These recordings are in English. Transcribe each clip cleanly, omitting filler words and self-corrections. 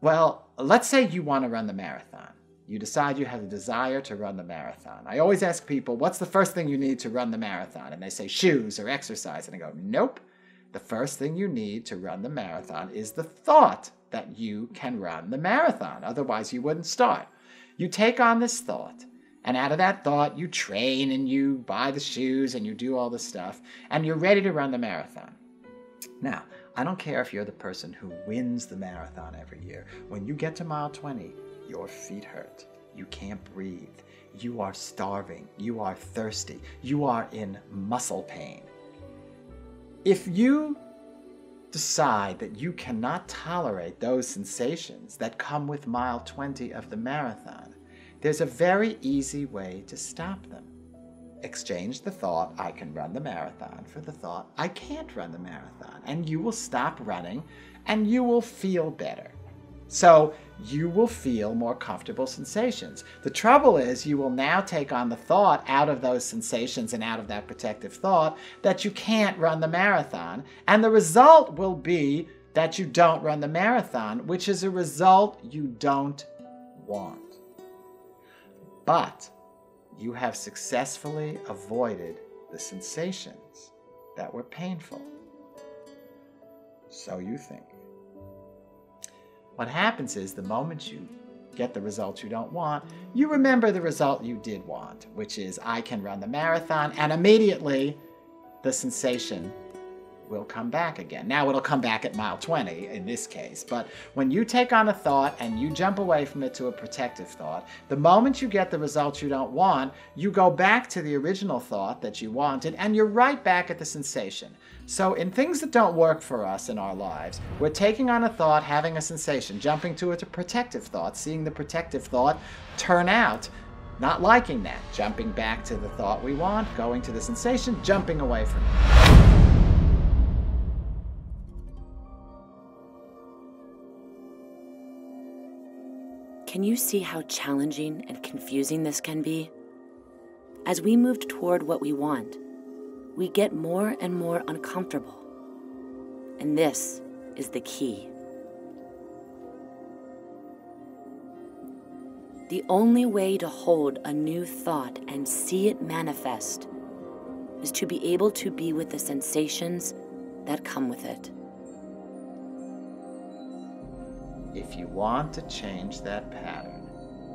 Well, let's say you want to run the marathon. You decide you have a desire to run the marathon. I always ask people, what's the first thing you need to run the marathon? And they say shoes or exercise. And I go, nope. The first thing you need to run the marathon is the thought that you can run the marathon. Otherwise, you wouldn't start. You take on this thought, and out of that thought, you train and you buy the shoes and you do all the stuff, and you're ready to run the marathon. Now, I don't care if you're the person who wins the marathon every year. When you get to mile 20, your feet hurt. You can't breathe. You are starving. You are thirsty. You are in muscle pain. If you decide that you cannot tolerate those sensations that come with mile 20 of the marathon, there's a very easy way to stop them. Exchange the thought, I can run the marathon, for the thought, I can't run the marathon. And you will stop running and you will feel better. So you will feel more comfortable sensations. The trouble is you will now take on the thought out of those sensations and out of that protective thought that you can't run the marathon. And the result will be that you don't run the marathon, which is a result you don't want. But you have successfully avoided the sensations that were painful. So you think. What happens is the moment you get the result you don't want, you remember the result you did want, which is I can run the marathon, and immediately the sensation will come back again. Now it'll come back at mile 20 in this case, but when you take on a thought and you jump away from it to a protective thought, the moment you get the result you don't want, you go back to the original thought that you wanted and you're right back at the sensation. So in things that don't work for us in our lives, we're taking on a thought, having a sensation, jumping to it to protective thought, seeing the protective thought turn out, not liking that, jumping back to the thought we want, going to the sensation, jumping away from it. Can you see how challenging and confusing this can be? As we move toward what we want, we get more and more uncomfortable. And this is the key. The only way to hold a new thought and see it manifest is to be able to be with the sensations that come with it. If you want to change that pattern,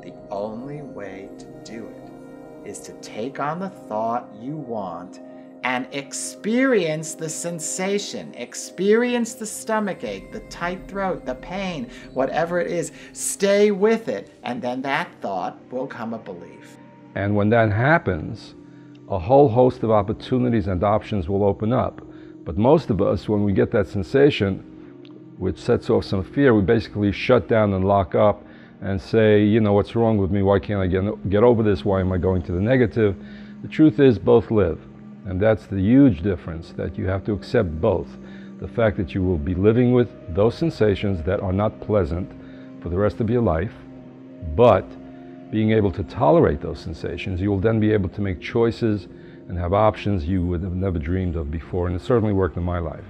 the only way to do it is to take on the thought you want and experience the sensation, experience the stomachache, the tight throat, the pain, whatever it is. Stay with it, and then that thought will come a belief. And when that happens, a whole host of opportunities and options will open up. But most of us, when we get that sensation, which sets off some fear, we basically shut down and lock up and say, you know, what's wrong with me? Why can't I get over this? Why am I going to the negative? The truth is both live. And that's the huge difference, that you have to accept both. The fact that you will be living with those sensations that are not pleasant for the rest of your life, but being able to tolerate those sensations, you will then be able to make choices and have options you would have never dreamed of before, and it certainly worked in my life.